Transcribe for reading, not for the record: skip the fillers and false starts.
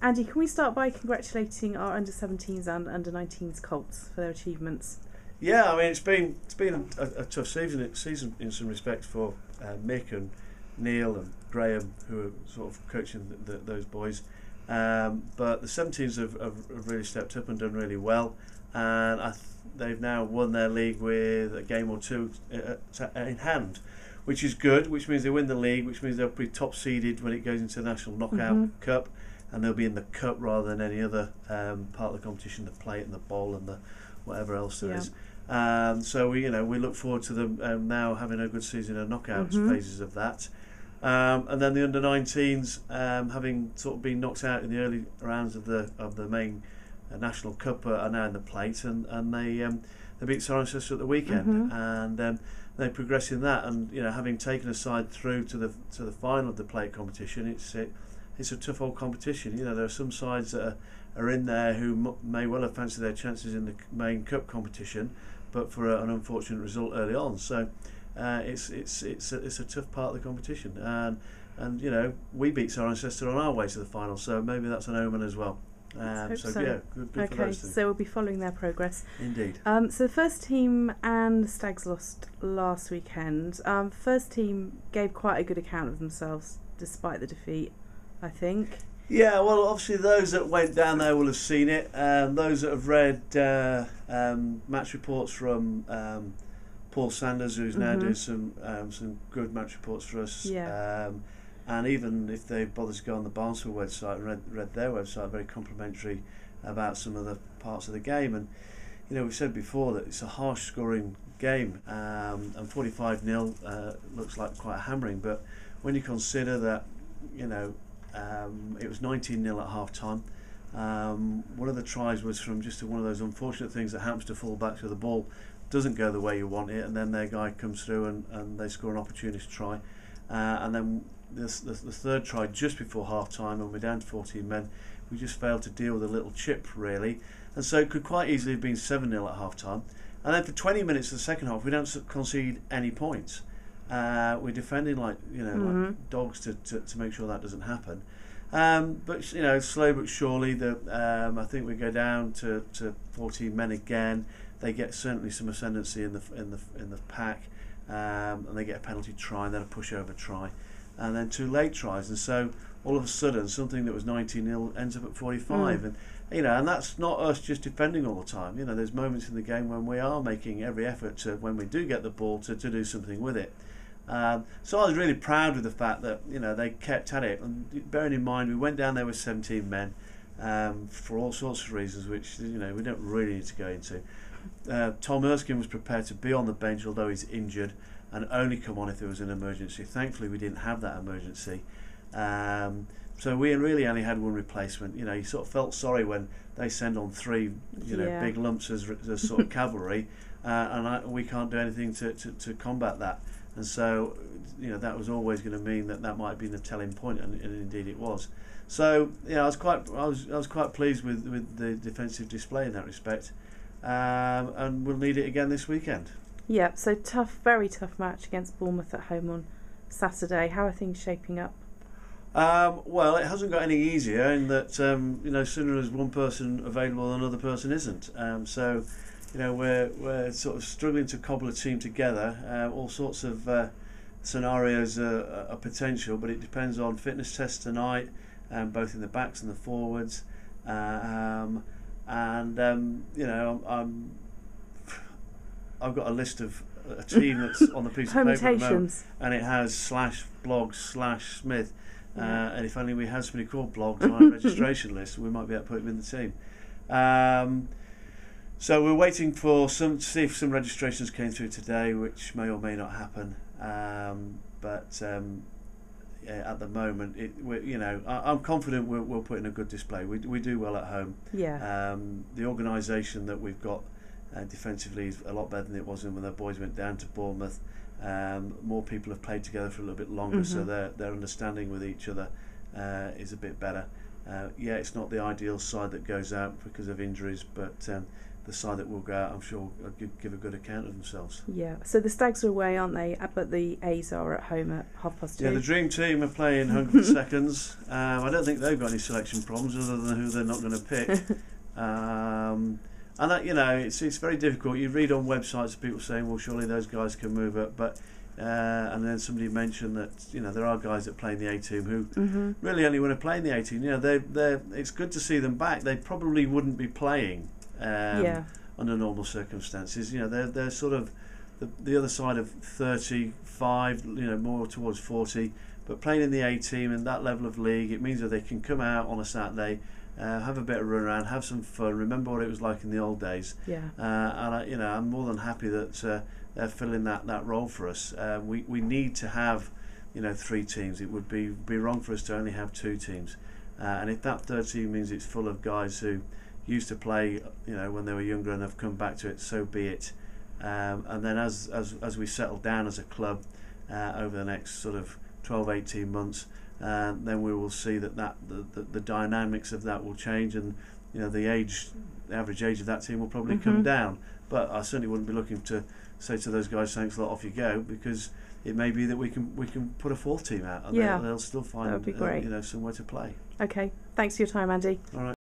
Andy, can we start by congratulating our under-17s and under-19s Colts for their achievements? Yeah, I mean it's been a tough season in some respects for Mick and Neil and Graham, who are sort of coaching those boys. But the 17s have really stepped up and done really well, and they've now won their league with a game or two in hand, which is good, which means they win the league, which means they'll be top seeded when it goes into the National Knockout Cup, and they'll be in the Cup rather than any other part of the competition, the plate and the bowl and the whatever else there is. So we look forward to them now having a good season in knockouts phases of that. And then the under-19s, having sort of been knocked out in the early rounds of the main National Cup, are now in the plate, and they beat Cirencester at the weekend, and they progress in that. And having taken a side through to the final of the plate competition, it's a tough old competition. There are some sides that are in there who may well have fancied their chances in the main cup competition, but for an unfortunate result early on. So. It's a tough part of the competition, and we beat Cirencester on our way to the final, so maybe that's an omen as well. Yeah, good for those two. So we'll be following their progress. Indeed. So the first team and the Stags lost last weekend. First team gave quite a good account of themselves despite the defeat, I think. Yeah, well, obviously those that went down there will have seen it. Those that have read match reports from Paul Sanders, who's now doing some good match reports for us, and even if they bother to go on the Barnsley website and read their website, very complimentary about some of the parts of the game. And we've said before that it's a harsh scoring game, and 45-0 looks like quite a hammering. But when you consider that it was 19-0 at half time, one of the tries was from just one of those unfortunate things that happens to full-backs, where the ball doesn't go the way you want it, and then their guy comes through and they score an opportunist try, and then the third try just before half time, and we're down to 14 men, we just failed to deal with a little chip really, and so it could quite easily have been 7-0 at half time. And then for 20 minutes of the second half we don't concede any points. We're defending like dogs to make sure that doesn't happen. But slow but surely, I think we go down to 14 men again. They get certainly some ascendancy in the pack, and they get a penalty try, and then a pushover try, and then 2 late tries, and so all of a sudden something that was 19-0 ends up at 45, and and that's not us just defending all the time. There's moments in the game when we are making every effort to, when we do get the ball, to do something with it. So I was really proud with the fact that they kept at it, and bearing in mind we went down there with 17 men for all sorts of reasons which we don't really need to go into. Tom Erskine was prepared to be on the bench although he's injured, and only come on if there was an emergency. Thankfully we didn't have that emergency, so we really only had one replacement. You sort of felt sorry when they send on 3 big lumps as sort of cavalry, and we can't do anything to combat that. And so, that was always going to mean that might have been a telling point, and indeed it was. So, I was quite pleased with the defensive display in that respect, and we'll need it again this weekend. Yeah, so very tough match against Bournemouth at home on Saturday. How are things shaping up? Well, it hasn't got any easier in that sooner is one person available, another person isn't. So. We're sort of struggling to cobble a team together. All sorts of scenarios are potential, but it depends on fitness tests tonight, both in the backs and the forwards. I've got a list of a team that's on the piece of paper at the moment, and it has /Bloggs/Smith. And if only we had somebody called Bloggs on our registration list, we might be able to put him in the team. So we're waiting to see if some registrations came through today, which may or may not happen. But at the moment, I'm confident we'll put in a good display. We do well at home. Yeah. The organisation that we've got defensively is a lot better than it was when the boys went down to Bournemouth. More people have played together for a little bit longer, so their understanding with each other is a bit better. It's not the ideal side that goes out because of injuries, but the side that will go out, I'm sure, will give a good account of themselves. Yeah. So the Stags are away, aren't they? But the A's are at home at 2:30. Yeah, the Dream Team are playing 100 seconds. I don't think they've got any selection problems other than who they're not going to pick. And that, it's very difficult. You read on websites of people saying, well, surely those guys can move up, but and then somebody mentioned that there are guys that play in the A team who really only want to play in the A team. It's good to see them back. They probably wouldn't be playing under normal circumstances. They're sort of the other side of 35, more towards 40. But playing in the A team and that level of league, it means that they can come out on a Saturday, have a bit of run around, have some fun, remember what it was like in the old days. Yeah. And I'm more than happy that they're filling that role for us. We need to have 3 teams. It would be wrong for us to only have 2 teams. And if that third team means it's full of guys who used to play when they were younger and have come back to it, so be it. And then as we settle down as a club over the next sort of 12-18 months, then we will see that the dynamics of that will change, and the average age of that team will probably come down. But I certainly wouldn't be looking to say to those guys, thanks a lot, off you go, because it may be that we can put a 4th team out and they'll still find that would be great. somewhere to play. Okay, thanks for your time, Andy. All right.